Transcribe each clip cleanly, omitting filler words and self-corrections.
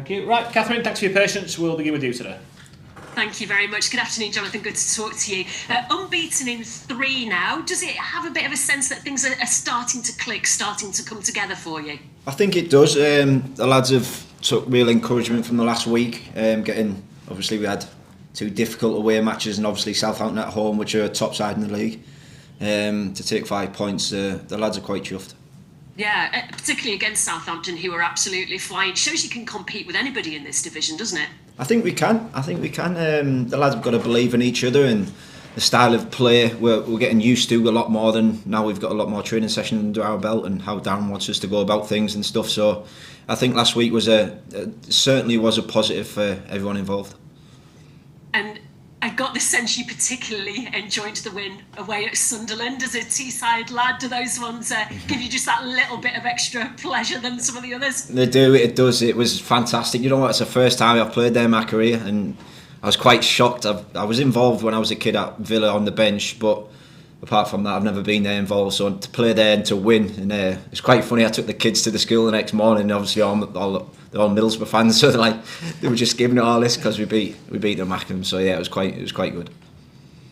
Thank you. Right, Catherine, thanks for your patience. We'll begin with you today. Thank you very much. Good afternoon, Jonathan. Good to talk to you. Unbeaten in 3 now. Does it have a bit of a sense that things are starting to click, starting to come together for you? I think it does. The lads have took real encouragement from the last week. Obviously we had 2 difficult away matches, and obviously Southampton at home, which are a top side in the league. To take 5 points, the lads are quite chuffed. Yeah, particularly against Southampton, who are absolutely flying. Shows you can compete with anybody in this division, doesn't it? I think we can. The lads have got to believe in each other, and the style of play we're getting used to a lot more than now. We've got a lot more training sessions under our belt, and how Darren wants us to go about things and stuff. So I think last week certainly was a positive for everyone involved. And I got the sense you particularly enjoyed the win away at Sunderland as a Teesside lad. Do those ones give you just that little bit of extra pleasure than some of the others? They do, it does. It was fantastic. You know what, it's the first time I've played there in my career, and I was quite shocked. I was involved when I was a kid at Villa on the bench, but apart from that I've never been there involved. So to play there and to win, and it's quite funny, I took the kids to the school the next morning, and obviously they're all Middlesbrough fans, so they were just giving it all this because we beat the Mackham. So yeah, it was quite good.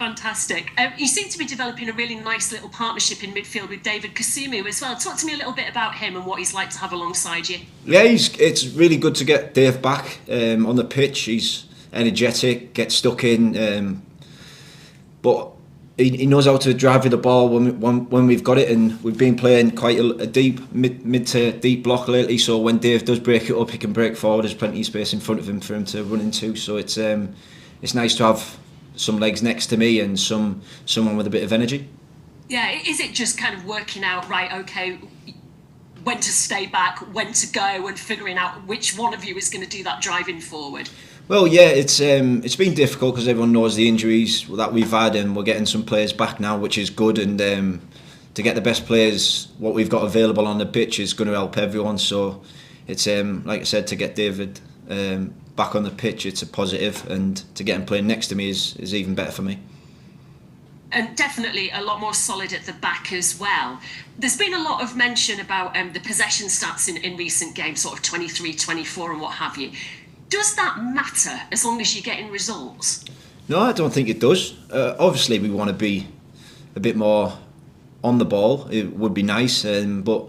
Fantastic. You seem to be developing a really nice little partnership in midfield with David Kasumu as well. Talk to me a little bit about him and what he's like to have alongside you. Yeah, it's really good to get Dave back on the pitch. He's energetic, gets stuck in, but he knows how to drive with the ball when we've got it, and we've been playing quite a deep mid to deep block lately. So when Dave does break it up, he can break forward. There's plenty of space in front of him for him to run into. So it's nice to have some legs next to me and someone with a bit of energy. Yeah, is it just kind of working out, right, okay, when to stay back, when to go, and figuring out which one of you is going to do that driving forward? Well, yeah, it's been difficult because everyone knows the injuries that we've had, and we're getting some players back now, which is good. And to get the best players, what we've got available on the pitch is going to help everyone. So it's like I said, to get David back on the pitch, it's a positive, and to get him playing next to me is even better for me. And definitely a lot more solid at the back as well. There's been a lot of mention about the possession stats in recent games, sort of 23, 24 and what have you. Does that matter as long as you're getting results? No, I don't think it does. Obviously, we want to be a bit more on the ball. It would be nice, but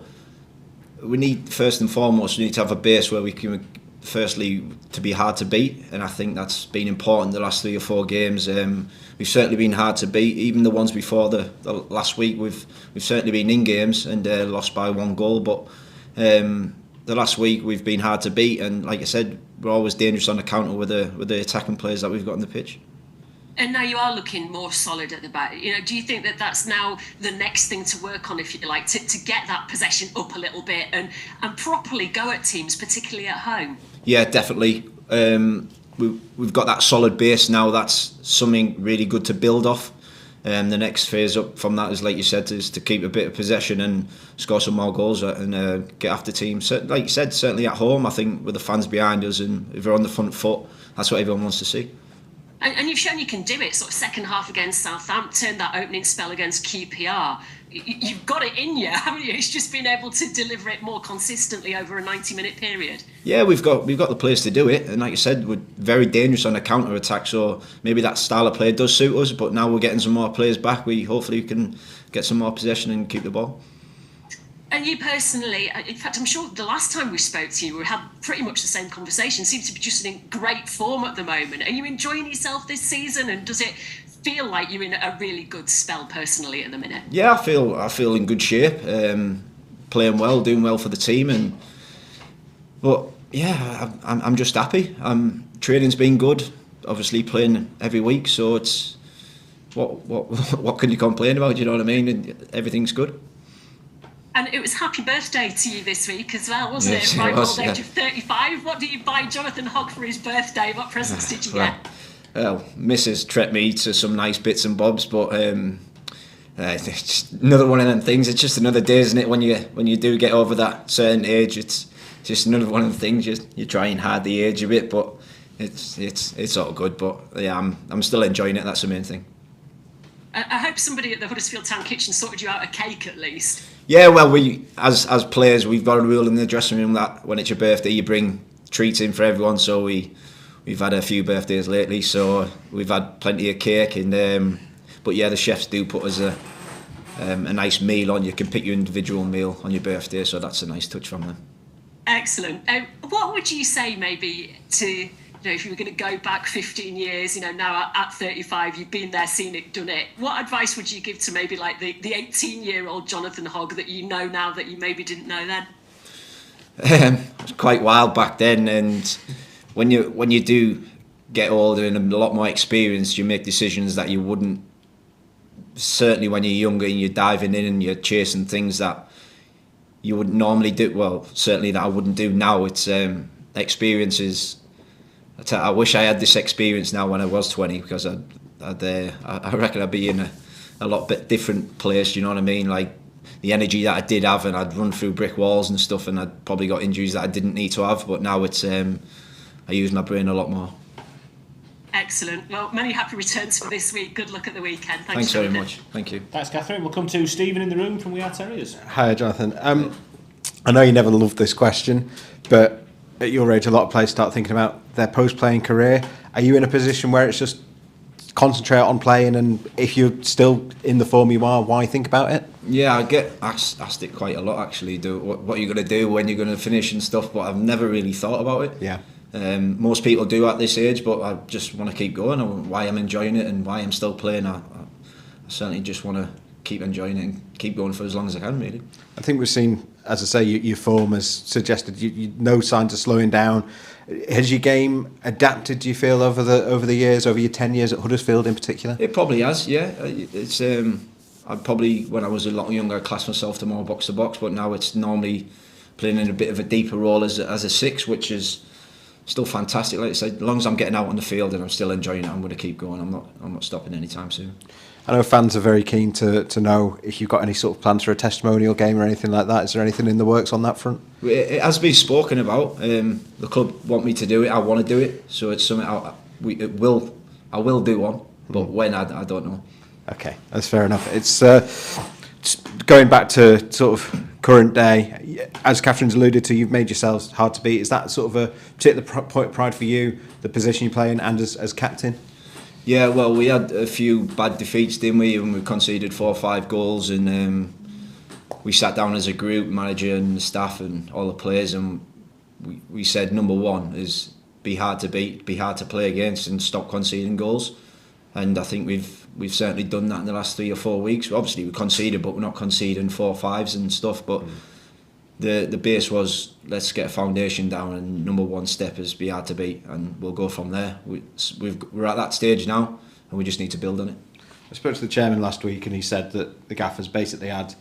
we need, first and foremost, we need to have a base where we can, firstly, to be hard to beat, and I think that's been important the last 3 or 4 games. We've certainly been hard to beat. Even the ones before the last week, we've certainly been in games and lost by 1 goal, but the last week we've been hard to beat, and like I said, we're always dangerous on the counter with the attacking players that we've got on the pitch. And now you are looking more solid at the back. You know, do you think that that's now the next thing to work on, if you like, to get that possession up a little bit and properly go at teams, particularly at home? Yeah, definitely. We've got that solid base now. That's something really good to build off. The next phase up from that is, like you said, is to keep a bit of possession and score some more goals and get after teams. So, like you said, certainly at home, I think with the fans behind us and if we're on the front foot, that's what everyone wants to see. And you've shown you can do it, sort of second half against Southampton, that opening spell against QPR. You've got it in you, haven't you? It's just been able to deliver it more consistently over a 90-minute period. Yeah, we've got the players to do it, and like you said, we're very dangerous on a counter attack. So maybe that style of play does suit us. But now we're getting some more players back. We hopefully can get some more possession and keep the ball. And you personally, in fact, I'm sure the last time we spoke to you, we had pretty much the same conversation. Seems to be just in great form at the moment. Are you enjoying yourself this season? And does it feel like you're in a really good spell personally at the minute? Yeah, I feel in good shape, playing well, doing well for the team, but yeah, I'm just happy. Training's been good. Obviously, playing every week, so it's what can you complain about? You know what I mean? And everything's good. And it was happy birthday to you this week as well, wasn't yes, it? Right, old age of 35. What did you buy Jonathan Hogg for his birthday? What presents did you get? Well, Mrs. treated me to some nice bits and bobs, but it's just another one of them things. It's just another day, isn't it? When you do get over that certain age, it's just another one of the things. You're trying hard the age a bit, but it's all good. But yeah, I'm still enjoying it. That's the main thing. I hope somebody at the Huddersfield Town Kitchen sorted you out a cake at least. Yeah, well, we as players, we've got a rule in the dressing room that when it's your birthday, you bring treats in for everyone. So we've had a few birthdays lately, so we've had plenty of cake. And but yeah, the chefs do put us a nice meal on. You can pick your individual meal on your birthday, so that's a nice touch from them. Excellent. What would you say maybe to, if you were going to go back 15 years, now at 35, you've been there, seen it, done it. What advice would you give to maybe like the 18-year-old Jonathan Hogg that you know now that you maybe didn't know then? It was quite wild back then, and when you do get older and a lot more experience, you make decisions that you wouldn't. Certainly when you're younger and you're diving in and you're chasing things that you wouldn't normally do. Well, certainly that I wouldn't do now. It's experiences. I wish I had this experience now when I was 20, because I reckon I'd be in a lot bit different place. You know what I mean? Like the energy that I did have, and I'd run through brick walls and stuff, and I'd probably got injuries that I didn't need to have. But now it's I use my brain a lot more. Excellent. Well, many happy returns for this week. Good luck at the weekend. Thanks very much. Thank you. Thanks, Catherine. We'll come to Stephen in the room from We Are Terriers. Hi, Jonathan. I know you never loved this question, but at your age, a lot of players start thinking about their post-playing career. Are you in a position where it's just concentrate on playing, and if you're still in the form you are, why think about it? Yeah, I get asked it quite a lot, actually. What are you going to do when you're going to finish and stuff, but I've never really thought about it. Yeah. Most people do at this age, but I just want to keep going. And why I'm enjoying it and why I'm still playing, I certainly just want to keep enjoying it and keep going for as long as I can, really. I think we've seen, as I say, your form has suggested you no signs of slowing down. Has your game adapted, do you feel, over the years, over your 10 years at Huddersfield in particular? It probably has, yeah. It's I probably, when I was a lot younger, I classed myself to more box to box, but now it's normally playing in a bit of a deeper role as a six, which is still fantastic. Like I said, as long as I'm getting out on the field and I'm still enjoying it, I'm going to keep going. I'm not stopping anytime soon. I know fans are very keen to know if you've got any sort of plans for a testimonial game or anything like that. Is there anything in the works on that front? It has been spoken about. The club want me to do it. I want to do it. So it's something I will do one, but when I don't know. Okay, that's fair enough. It's going back to sort of current day. As Catherine's alluded to, you've made yourselves hard to beat. Is that sort of a particular point of pride for you, the position you play in, and as captain? Yeah, well, we had a few bad defeats, didn't we? And we conceded 4 or 5 goals, and we sat down as a group, manager and the staff and all the players, and we said number one is be hard to beat, be hard to play against, and stop conceding goals. And I think we've certainly done that in the last 3 or 4 weeks. Obviously we conceded, but we're not conceding 4 or 5s and stuff. But the base was, let's get a foundation down, and number one step is be hard to beat, and we'll go from there. We're at that stage now, and we just need to build on it. I spoke to the chairman last week, and he said that the Gaffers basically had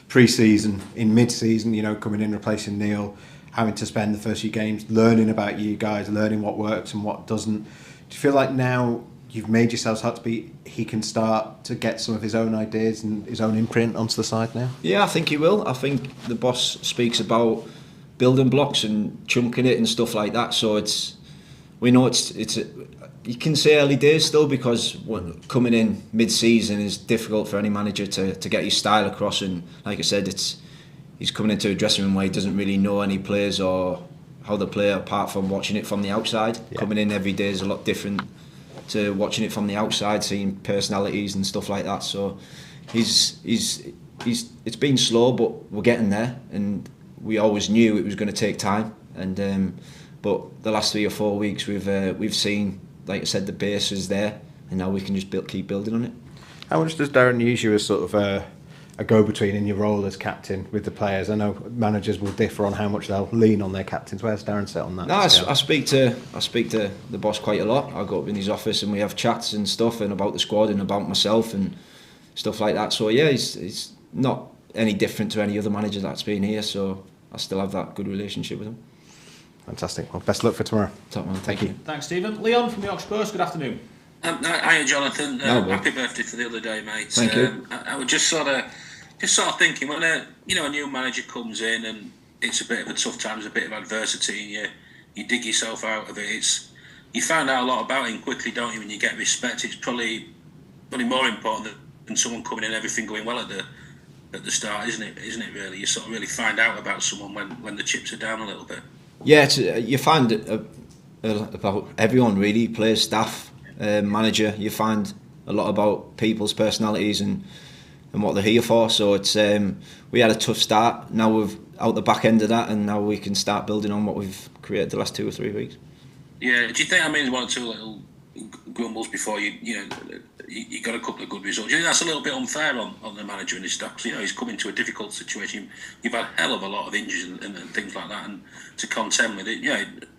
pre-season, in mid-season, coming in, replacing Neil, having to spend the first few games learning about you guys, learning what works and what doesn't. Do you feel like now you've made yourselves hard to beat, he can start to get some of his own ideas and his own imprint onto the side now? Yeah, I think he will. I think the boss speaks about building blocks and chunking it and stuff like that. So we know you can say early days still, because coming in mid-season is difficult for any manager to get his style across. And like I said, he's coming into a dressing room where he doesn't really know any players or how they play apart from watching it from the outside. Yeah. Coming in every day is a lot different to watching it from the outside, seeing personalities and stuff like that. So it's been slow, but we're getting there, and we always knew it was going to take time. And but the last 3 or 4 weeks we've seen, like I said, the base is there, and now we can just keep building on it. How much does Darren use you as sort of a go-between in your role as captain with the players? I know managers will differ on how much they'll lean on their captains. Where's Darren set on that? No, I speak to the boss quite a lot. I go up in his office and we have chats and stuff, and about the squad and about myself and stuff like that. So yeah, he's not any different to any other manager that's been here. So I still have that good relationship with him. Fantastic. Well, best luck for tomorroor. Top man, thank you. Thanks, Stephen. Leon from the Yorkshire Post. Good afternoon. Hiya, Jonathan. Happy birthday for the other day, mate. Thank you. I was just sort of thinking, when a new manager comes in and it's a bit of a tough time, there's a bit of adversity, and you dig yourself out of it. You find out a lot about him quickly, don't you? When you get respect, it's probably more important than someone coming in, everything going well at the start, isn't it? Really, you sort of really find out about someone when the chips are down a little bit. Yeah, you find about everyone really, players, staff, manager. You find a lot about people's personalities and what they're here for. So it's we had a tough start. Now we've out the back end of that, and now we can start building on what we've created the last 2 or 3 weeks. Yeah, do you think? I mean, 1 or 2 little grumbles before you got a couple of good results. Do you think that's a little bit unfair on the manager and his staff? You know, he's come into a difficult situation. You've had a hell of a lot of injuries and things like that, and to contend with it,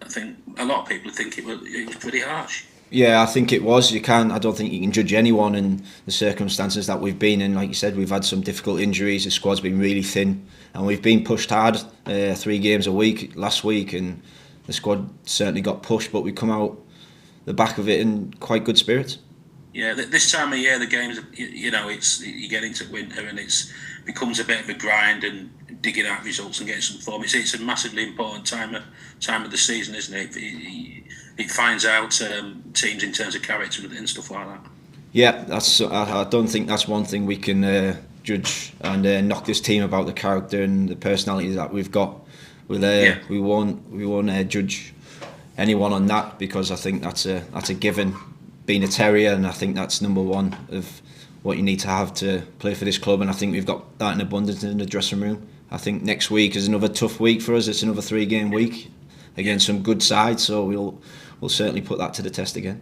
I think a lot of people think it was pretty harsh. Yeah, I think it was. I don't think you can judge anyone in the circumstances that we've been in. Like you said, we've had some difficult injuries. The squad's been really thin, and we've been pushed hard. 3 games a week last week, and the squad certainly got pushed. But we come out the back of it in quite good spirits. Yeah, this time of year, the games, it's you get into winter and it becomes a bit of a grind and digging out results and getting some form. It's a massively important time of the season, isn't it? It finds out teams in terms of character and stuff like that. Yeah, I don't think that's one thing we can judge and knock this team about, the character and the personality that we've got. We won't judge anyone on that, because I think that's a given. Being a Terrier, and I think that's number one of what you need to have to play for this club, and I think we've got that in abundance in the dressing room. I think next week is another tough week for us. It's another 3-game week against some good sides, so we'll certainly put that to the test again.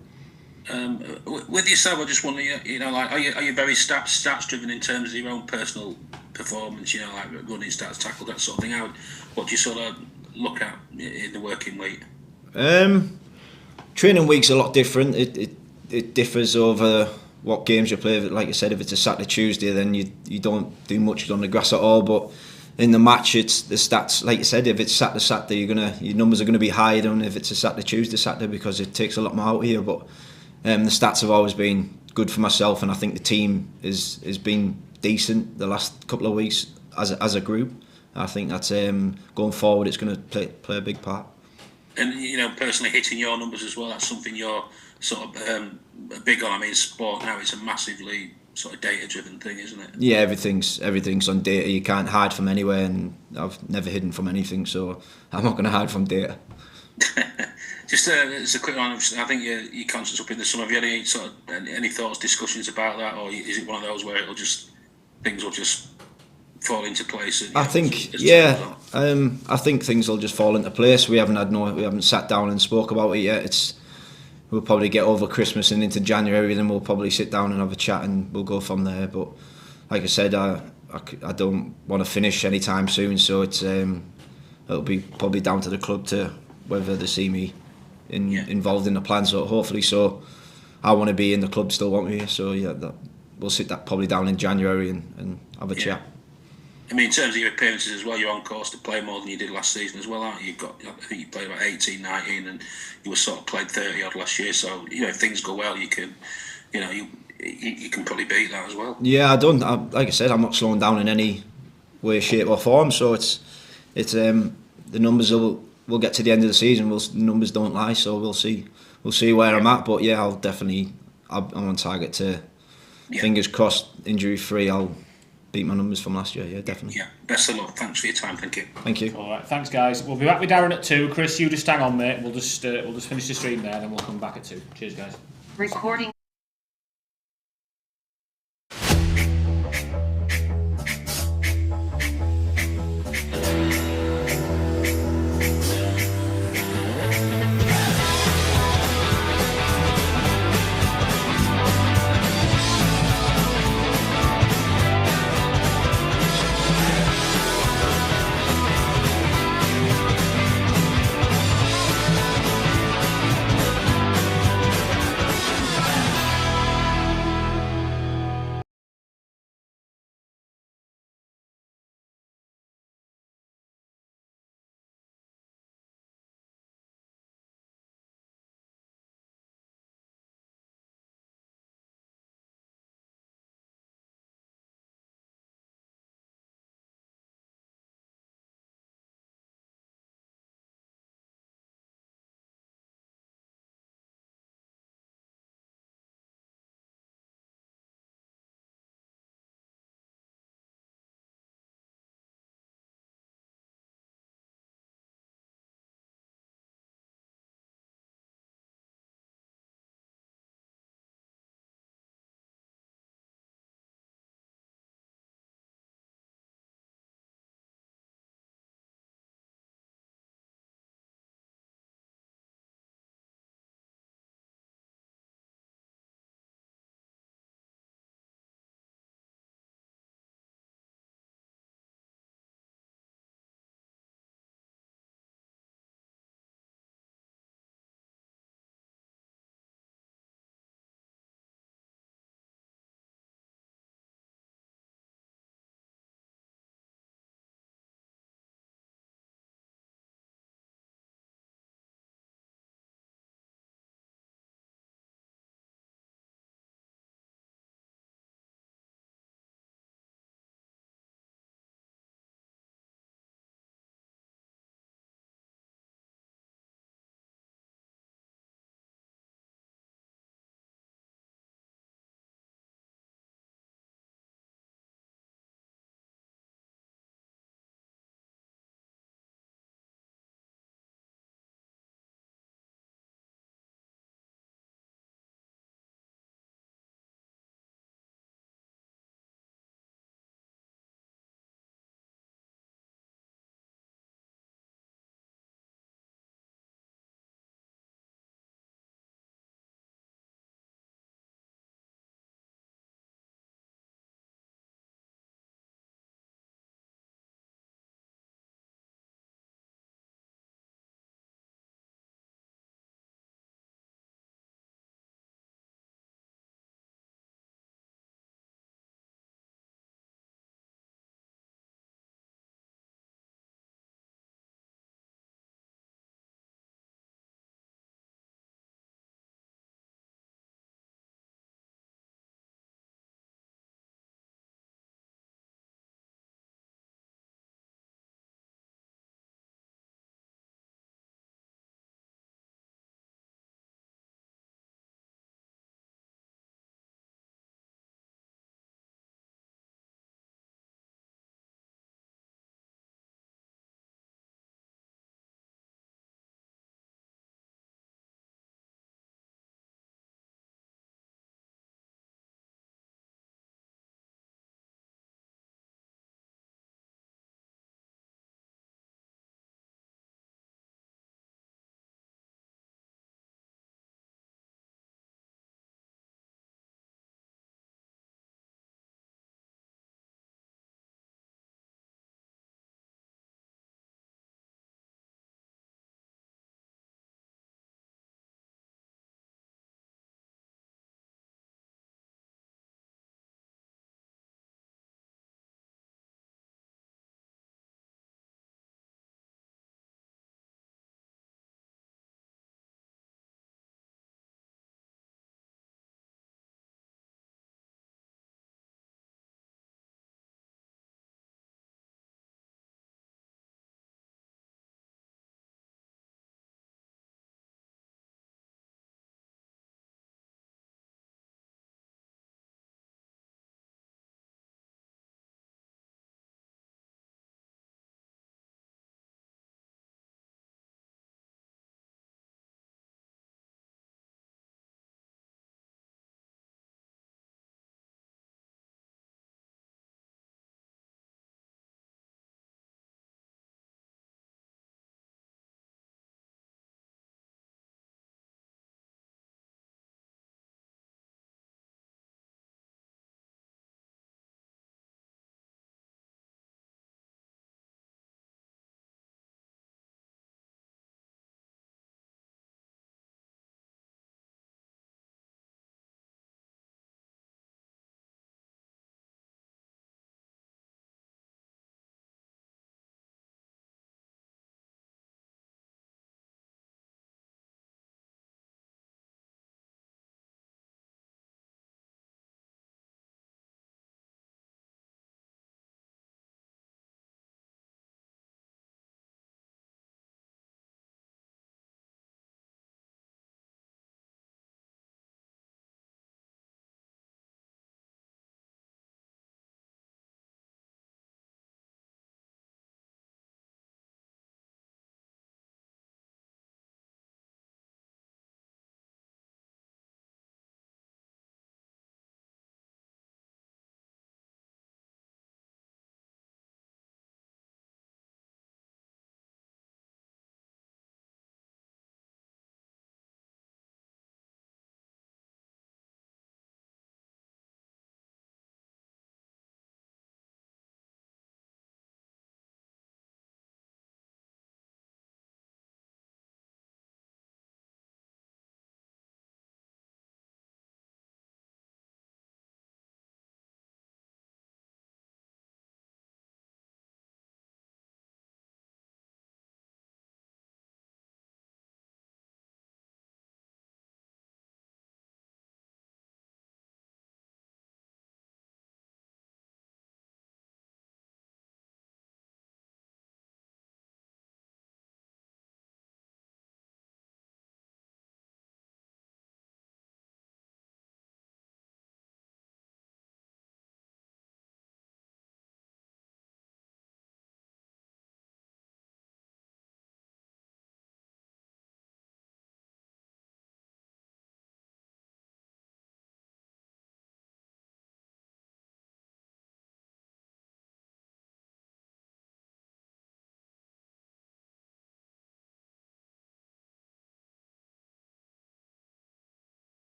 With yourself, I just wonder, are you very stats driven in terms of your own personal performance? Like running stats, tackle, that sort of thing. What do you sort of look at in the working week? Training week's a lot different. It differs over what games you play. Like I said, if it's a Saturday, Tuesday, then you don't do much on the grass at all. But in the match, it's the stats. Like you said, if it's Saturday, your numbers are gonna be higher than if it's a Saturday, Tuesday, because it takes a lot more out here. But the stats have always been good for myself, and I think the team is been decent the last couple of weeks as a group. I think that's going forward, it's going to play a big part. And personally hitting your numbers as well, that's something you're sort of big on. I mean, sport now, it's a massively sort of data-driven thing, isn't it? Yeah, everything's on data. You can't hide from anywhere, and I've never hidden from anything, so I'm not going to hide from data. Just as a quick one, I think your concert's up in the summer. Have you had any thoughts, discussions about that, or is it one of those where things will just fall into place? I think things will just fall into place. We haven't sat down and spoke about it yet. We'll probably get over Christmas and into January, then we'll probably sit down and have a chat, and we'll go from there. But like I said, I don't want to finish anytime soon, so it'll be probably down to the club to whether they see me involved in the plan. So hopefully, I want to be in the club, still want me. So we'll sit that probably down in January and have a chat. I mean, in terms of your appearances as well, you're on course to play more than you did last season as well, aren't you? I think you played about 18, 19, and you were sort of played 30 odd last year. So if things go well, you can, you can probably beat that as well. Yeah, like I said, I'm not slowing down in any way, shape or form. So it's the numbers we'll get to the end of the season. The numbers don't lie, so we'll see where I'm at. But yeah, I'm on target to, fingers crossed, injury free. I'll beat my numbers from last year. Yeah, definitely. Yeah, best of luck. Thanks for your time. Thank you. Thank you. All right, thanks guys. We'll be back with Darren at 2. Chris, you just hang on, mate. We'll just finish the stream there, then we'll come back at 2. Cheers, guys. Recording.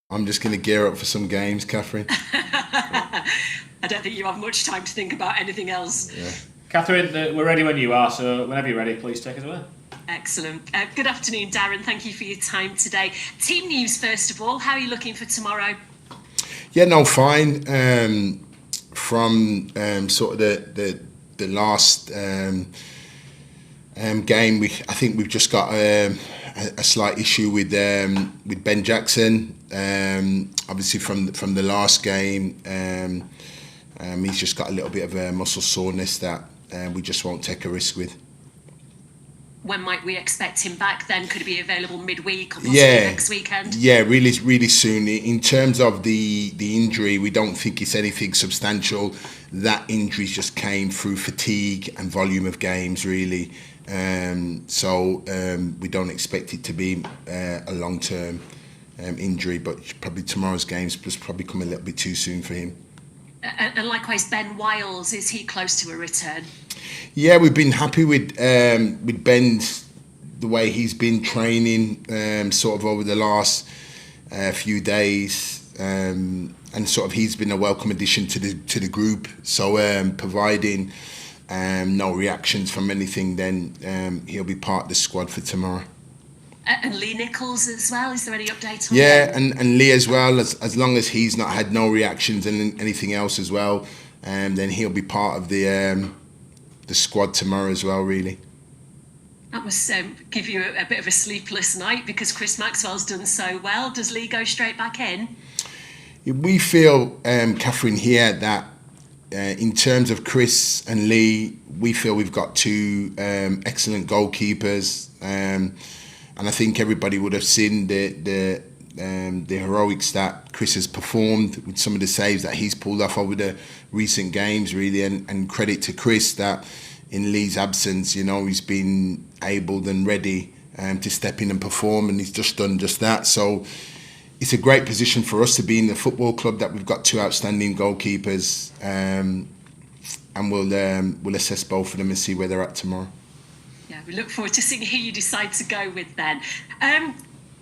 I'm just going to gear up for some games, Catherine. I don't think you have much time to think about anything else. Yeah. Catherine, we're ready when you are, so whenever you're ready, please take us away. Excellent. Good afternoon, Darren. Thank you for your time today. Team news, first of all. How are you looking for tomorrow? Yeah, no, fine. From sort of the last game, I think we've just got a slight issue with Ben Jackson. Obviously, from the last game, he's just got a little bit of a muscle soreness that we just won't take a risk with. When might we expect him back then? Could he be available midweek or possibly next weekend? Yeah, really soon. In terms of the injury, we don't think it's anything substantial. That injury just came through fatigue and volume of games, really. So we don't expect it to be a long-term injury, but probably tomorrow's games just probably come a little bit too soon for him. And likewise, Ben Wiles, is he close to a return? Yeah, we've been happy with Ben's, the way he's been training sort of over the last few days, and sort of he's been a welcome addition to the group. So providing no reactions from anything, then he'll be part of the squad for tomorrow. And Lee Nichols as well, is there any update on Yeah, him? and Lee as well, as long as he's not had no reactions and anything else as well, then he'll be part of the squad tomorrow as well, really. That must give you a bit of a sleepless night because Chris Maxwell's done so well. Does Lee go straight back in? We feel, Catherine, here that in terms of Chris and Lee, we feel we've got two excellent goalkeepers, and I think everybody would have seen the heroics that Chris has performed with some of the saves that he's pulled off over the recent games, really, and credit to Chris that in Lee's absence, you know, he's been able and ready to step in and perform, and he's just done just that. So it's a great position for us to be in the football club that we've got two outstanding goalkeepers, and we'll assess both of them and see where they're at tomorrow. Yeah, we look forward to seeing who you decide to go with then.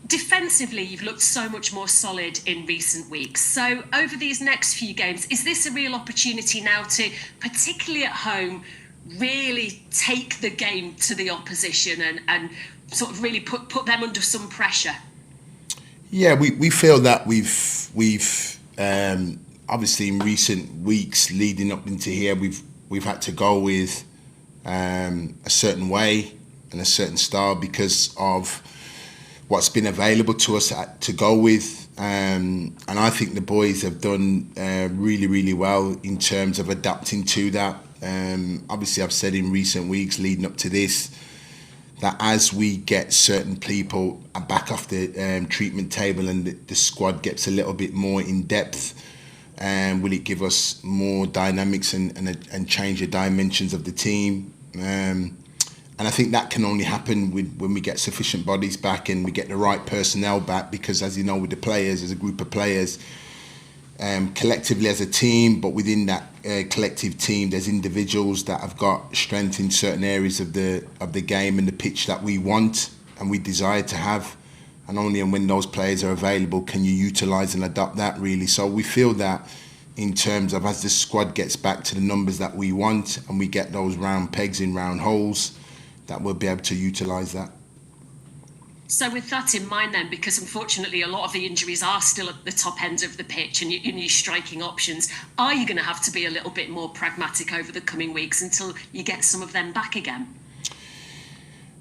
Defensively, you've looked so much more solid in recent weeks. So over these next few games, is this a real opportunity now to, particularly at home, really take the game to the opposition and sort of really put them under some pressure? Yeah, we feel that we've obviously in recent weeks leading up into here, we've had to go with a certain way and a certain style because of what's been available to us to go with, and I think the boys have done really well in terms of adapting to that. Obviously, I've said in recent weeks leading up to this that as we get certain people back off the treatment table and the squad gets a little bit more in depth, will it give us more dynamics and change the dimensions of the team? And I think that can only happen when we get sufficient bodies back and we get the right personnel back, because as you know, with the players, as a group of players, collectively as a team, but within that collective team, there's individuals that have got strength in certain areas of the game and the pitch that we want and we desire to have. And only when those players are available can you utilise and adopt that, really. So we feel that in terms of as the squad gets back to the numbers that we want and we get those round pegs in round holes, that we'll be able to utilise that. So with that in mind then, because unfortunately a lot of the injuries are still at the top end of the pitch and your striking options, are you going to have to be a little bit more pragmatic over the coming weeks until you get some of them back again?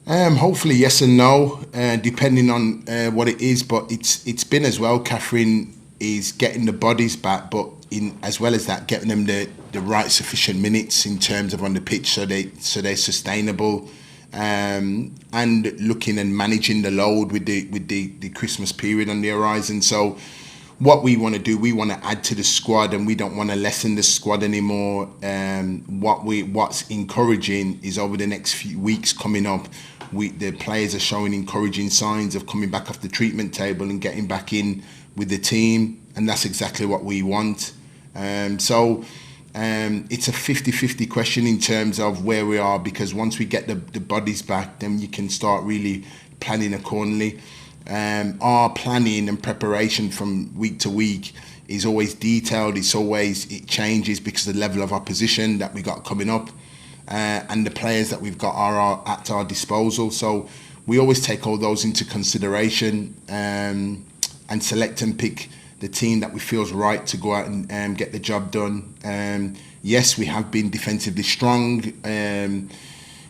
Hopefully yes and no, depending on what it is. But it's been as well, Catherine, is getting the bodies back, but in as well as that, getting them the right sufficient minutes in terms of on the pitch, so they're sustainable. And looking and managing the load with the Christmas period on the horizon. So what we want to do, we want to add to the squad and we don't want to lessen the squad anymore. What's encouraging is over the next few weeks coming up, the players are showing encouraging signs of coming back off the treatment table and getting back in with the team, and that's exactly what we want. So it's a 50-50 question in terms of where we are, because once we get the bodies back, then you can start really planning accordingly. Our planning and preparation from week to week is always detailed. It changes because of the level of opposition that we got coming up, and the players that we've got are at our disposal. So we always take all those into consideration, and select and pick the team that we feel is right to go out and get the job done. Yes, we have been defensively strong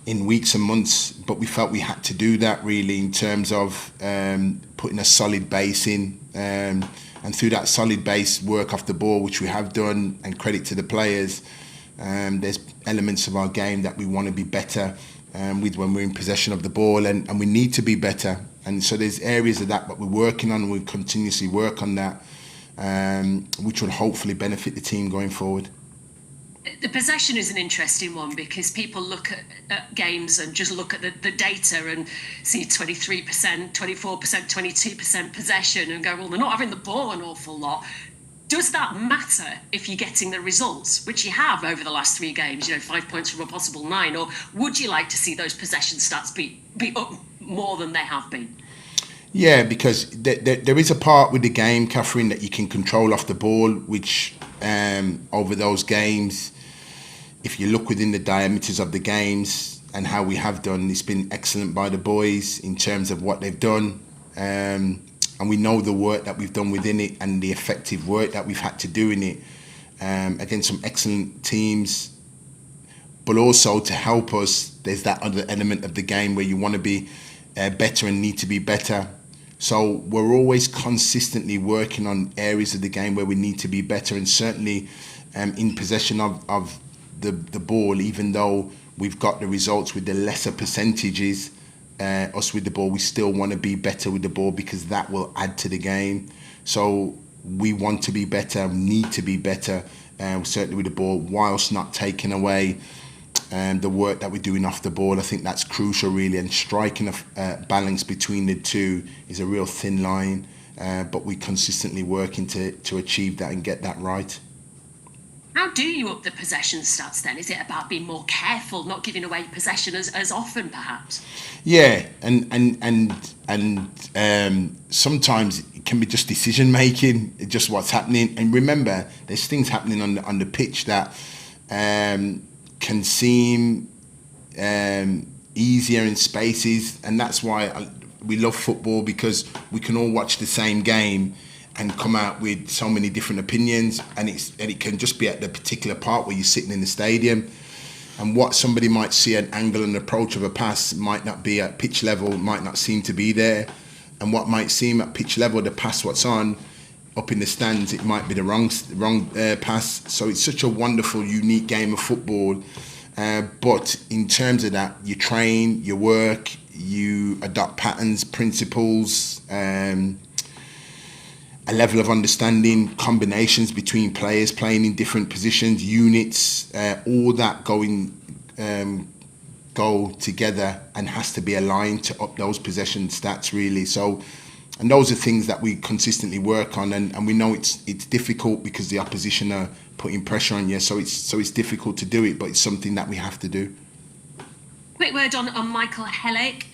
in weeks and months, but we felt we had to do that really in terms of putting a solid base in, and through that solid base work off the ball, which we have done, and credit to the players, there's elements of our game that we want to be better with when we're in possession of the ball, and we need to be better. And so there's areas of that we're working on, and we continuously work on that, which will hopefully benefit the team going forward. The possession is an interesting one because people look at games and just look at the data and see 23%, 24%, 22% possession and go, well, they're not having the ball an awful lot. Does that matter if you're getting the results, which you have over the last 3 games, 5 points from a possible 9, or would you like to see those possession stats be up more than they have been? Yeah, because there is a part with the game, Catherine, that you can control off the ball, which over those games, if you look within the diameters of the games and how we have done, it's been excellent by the boys in terms of what they've done. And we know the work that we've done within it and the effective work that we've had to do in it against some excellent teams. But also to help us, there's that other element of the game where you want to be better and need to be better. So we're always consistently working on areas of the game where we need to be better, and certainly in possession of the ball, even though we've got the results with the lesser percentages, us with the ball, we still want to be better with the ball because that will add to the game. So we want to be better, need to be better, certainly with the ball, whilst not taking away the work that we're doing off the ball. I think that's crucial really, and striking a balance between the two is a real thin line, but we're consistently working to achieve that and get that right. How do you up the possession stats then? Is it about being more careful, not giving away possession as often perhaps? Yeah, and sometimes it can be just decision making, just what's happening. And remember, there's things happening on the pitch that can seem easier in spaces, and that's why we love football, because we can all watch the same game and come out with so many different opinions, and it can just be at the particular part where you're sitting in the stadium, and what somebody might see an angle and approach of a pass might not be at pitch level, might not seem to be there, and what might seem at pitch level, the pass what's on up in the stands, it might be the wrong pass. So it's such a wonderful, unique game of football, but in terms of that, you train, you work, you adopt patterns, principles, a level of understanding, combinations between players playing in different positions, units, all that go together and has to be aligned to up those possession stats really. So, and those are things that we consistently work on, and we know it's difficult because the opposition are putting pressure on you. So it's difficult to do it, but it's something that we have to do. Quick word on Michael Hellick.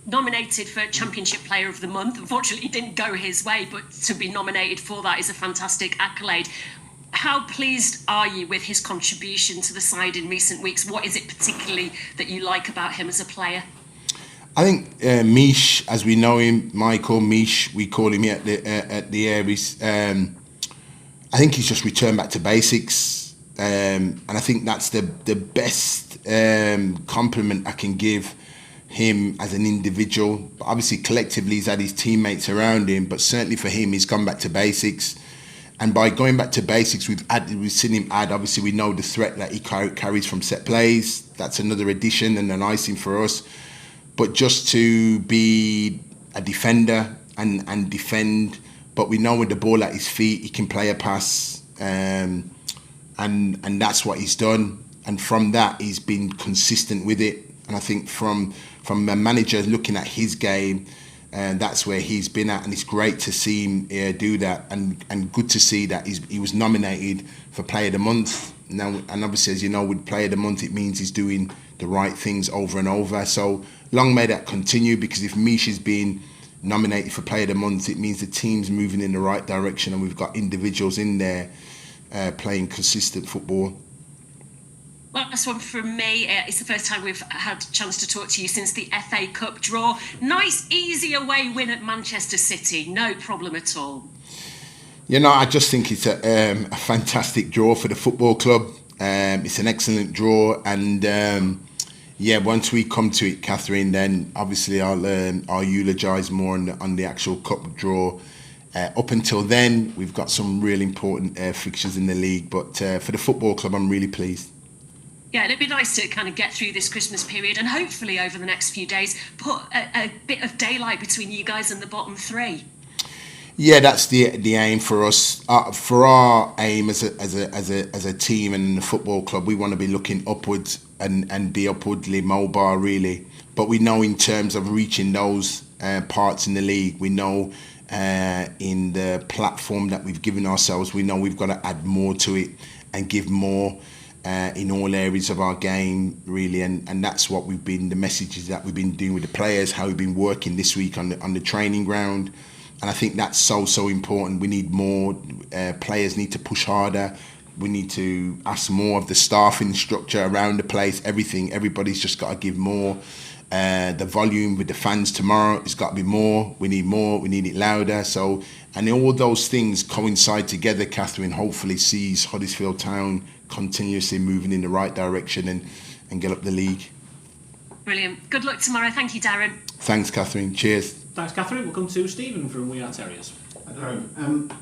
Nominated for Championship Player of the Month. Unfortunately, it didn't go his way, but to be nominated for that is a fantastic accolade. How pleased are you with his contribution to the side in recent weeks? What is it particularly that you like about him as a player? I think Mish, as we know him, Michael Mish, we call him here at the Aries. I think he's just returned back to basics, and I think that's the best compliment I can give him as an individual. But obviously collectively he's had his teammates around him, but certainly for him he's gone back to basics, and by going back to basics we've seen him add, obviously we know the threat that he carries from set plays. That's another addition and an icing for us, but just to be a defender and defend, but we know with the ball at his feet he can play a pass, and that's what he's done, and from that he's been consistent with it. And I think from a manager looking at his game, that's where he's been at, and it's great to see him do that, and good to see that he was nominated for Player of the Month. Now, and obviously, as you know, with Player of the Month, it means he's doing the right things over and over. So long may that continue, because if Mish is being nominated for Player of the Month, it means the team's moving in the right direction and we've got individuals in there playing consistent football. Last one from me. It's the first time we've had a chance to talk to you since the FA Cup draw. Nice, easy away win at Manchester City. No problem at all. I just think it's a fantastic draw for the football club. It's an excellent draw, and once we come to it, Catherine, then obviously I'll eulogise more on the actual cup draw. Up until then, we've got some really important fixtures in the league, but for the football club, I'm really pleased. Yeah, and it'd be nice to kind of get through this Christmas period and hopefully over the next few days put a bit of daylight between you guys and the bottom three. Yeah, that's the aim for us. For our aim as a team and the football club, we want to be looking upwards and be upwardly mobile, really. But we know in terms of reaching those parts in the league, we know in the platform that we've given ourselves, we know we've got to add more to it and give more. In all areas of our game, really, and that's what the messages that we've been doing with the players, how we've been working this week on the training ground, and I think that's so important. We need more. Players need to push harder. We need to ask more of the staffing structure around the place. Everybody's just got to give more. The volume with the fans tomorrow has got to be more. We need more. We need it louder. So, and all those things coincide together. Catherine hopefully sees Huddersfield Town continuously moving in the right direction and get up the league. Brilliant. Good luck tomorrow. Thank you, Darren. Thanks, Catherine. Cheers. Thanks, Catherine. We'll come to Stephen from We Are Terriers. Darren,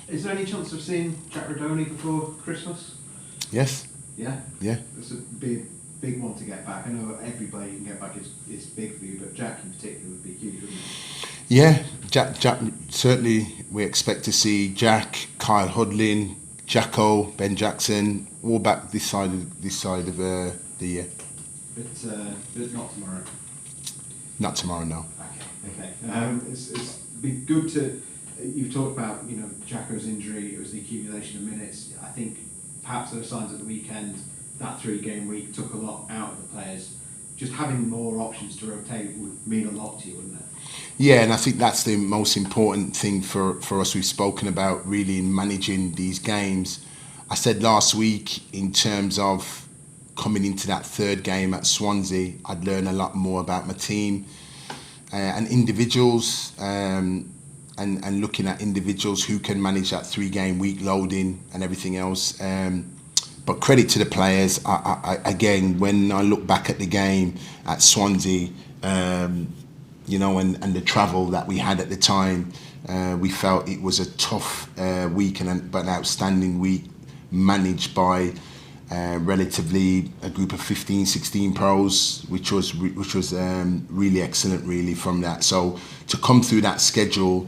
is there any chance of seeing Jack Rodoni before Christmas? Yes. Yeah? Yeah. This would be a big one to get back. I know every player you can get back is big for you, but Jack in particular would be huge, wouldn't it? Yeah, Jack. Certainly, we expect to see Jack, Kyle Hudlin, Jacko, Ben Jackson, all back this side of the year. But not tomorrow. Not tomorrow, no. Okay. It's been good to. You've talked about Jacko's injury. It was the accumulation of minutes. I think perhaps there were signs at the weekend that 3-game week took a lot out of the players. Just having more options to rotate would mean a lot to you, wouldn't it? Yeah, and I think that's the most important thing for us. We've spoken about really in managing these games. I said last week in terms of coming into that 3rd game at Swansea, I'd learn a lot more about my team and individuals and looking at individuals who can manage that 3-game week loading and everything else. But credit to the players. I again, when I look back at the game at Swansea, and the travel that we had at the time, we felt it was a tough week but an outstanding week managed by relatively a group of 15, 16 pros, which was really excellent, really, from that. So to come through that schedule,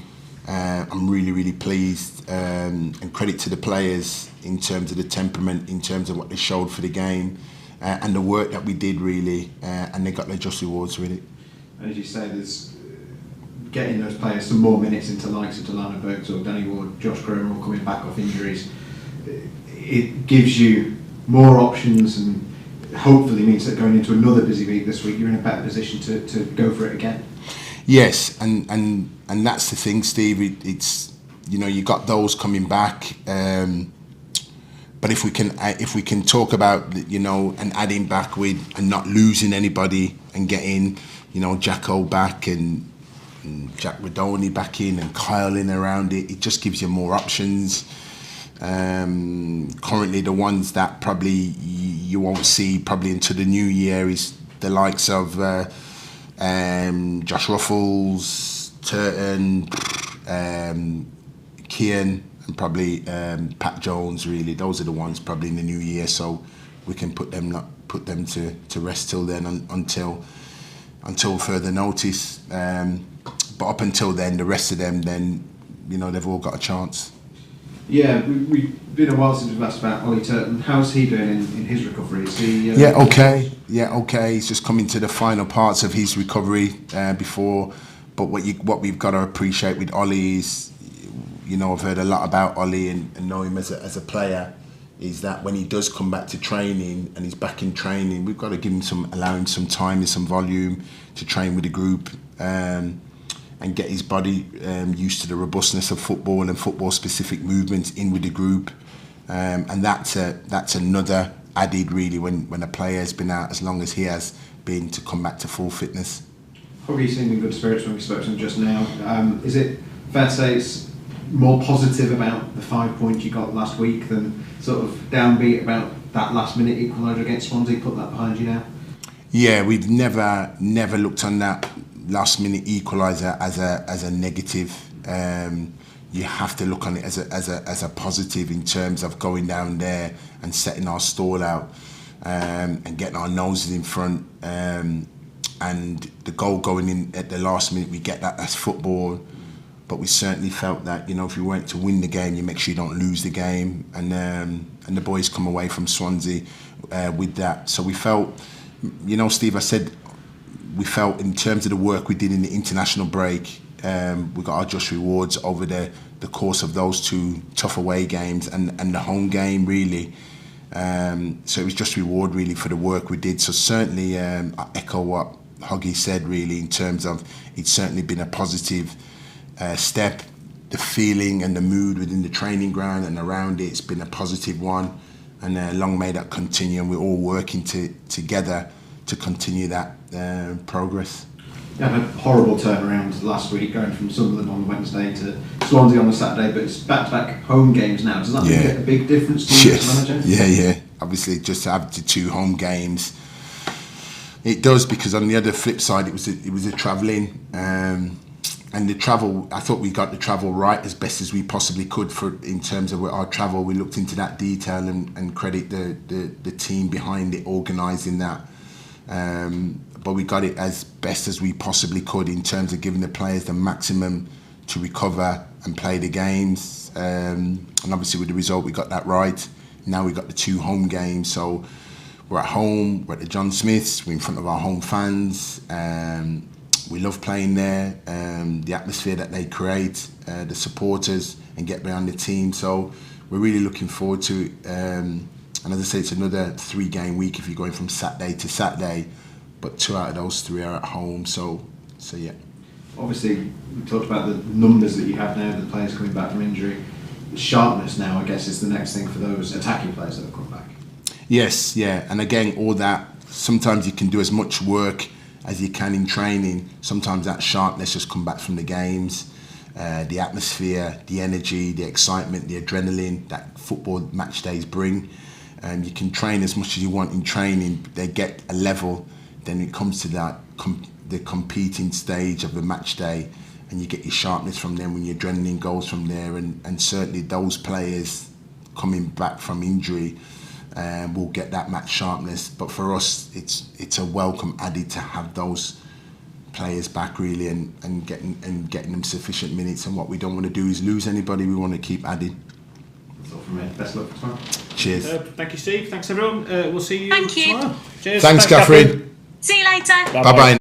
I'm really pleased, and credit to the players in terms of the temperament, in terms of what they showed for the game, and the work that we did, really, and they got their just rewards, really. And as you say, there's getting those players some more minutes into likes of Delano Burks or Danny Ward, Josh Cromer all coming back off injuries. It gives you more options and hopefully means that going into another busy week this week, you're in a better position to go for it again. Yes, and that's the thing, Steve. It's you got those coming back, but if we can talk about and adding back with and not losing anybody and getting Jacko back and Jack Rodoni back in and Kyle in around it just gives you more options. Currently, the ones that probably you won't see probably into the new year is the likes of Josh Ruffles, Turton, Kian, and probably Pat Jones. Really, those are the ones probably in the new year. So we can put them to rest till then until further notice. But up until then, the rest of them, then they've all got a chance. Yeah, we've been a while since we've asked about Ollie Turton. How's he doing in his recovery? Is he? Okay. He's just coming to the final parts of his recovery before. But what we've got to appreciate with Ollie is, I've heard a lot about Ollie and know him as a player. Is that when he does come back to training and he's back in training, we've got to allow him some time and some volume to train with the group. and get his body used to the robustness of football and football-specific movements in with the group. And that's another added really when a player has been out as long as he has been to come back to full fitness. Hogg seemed in good spirits when we spoke to him just now. Is it fair to say it's more positive about the 5 points you got last week than sort of downbeat about that last minute equaliser against Swansea? Put that behind you now. Yeah, we've never looked on that last minute equaliser as a negative. You have to look on it as a positive in terms of going down there and setting our stall out and getting our noses in front. And the goal going in at the last minute, we get that, that's football. But we certainly felt that, if you weren't to win the game, you make sure you don't lose the game. And the boys come away from Swansea with that. So we felt, Steve, I said, we felt in terms of the work we did in the international break, we got our just rewards over the course of those 2 tough away games and the home game, really. So it was just reward, really, for the work we did. So certainly, I echo what Hoggy said, really, in terms of it's certainly been a positive step. The feeling and the mood within the training ground and around it, it's been a positive one, and long may that continue, and we're all working together to continue that progress. You had a horrible turnaround last week, going from Sunderland on Wednesday to Swansea on the Saturday, but it's back-to-back home games now. Does that make a big difference to you as manager? Yeah. Obviously, just to have the 2 home games, it does, because on the other flip side, it was a travelling. And the travel, I thought we got the travel right as best as we possibly could in terms of our travel. We looked into that detail and credit the team behind it, organising that. But we got it as best as we possibly could in terms of giving the players the maximum to recover and play the games. And obviously with the result, we got that right. Now we got the 2 home games, so we're at home, we're at the John Smiths, we're in front of our home fans. We love playing there, the atmosphere that they create, the supporters, and get behind the team. So we're really looking forward to it. And as I say, it's another 3-game week if you're going from Saturday to Saturday, but 2 out of those 3 are at home. So yeah. Obviously, we talked about the numbers that you have now, the players coming back from injury. Sharpness now, I guess, is the next thing for those attacking players that have come back. Yes, yeah. And again, all that, sometimes you can do as much work as you can in training. Sometimes that sharpness just come back from the games, the atmosphere, the energy, the excitement, the adrenaline that football match days bring. You can train as much as you want in training, but they get a level, then it comes to that the competing stage of the match day, and you get your sharpness from them when your adrenaline goes from there. And certainly those players coming back from injury will get that match sharpness. But for us, it's a welcome added to have those players back, really, and getting them sufficient minutes. And what we don't want to do is lose anybody. We want to keep adding. That's all from me. Best luck for tomorrow. Cheers. Thank you, Steve. Thanks, everyone. We'll see you Thank you. tomorrow. Cheers. Thanks, Catherine. See you later. Bye bye.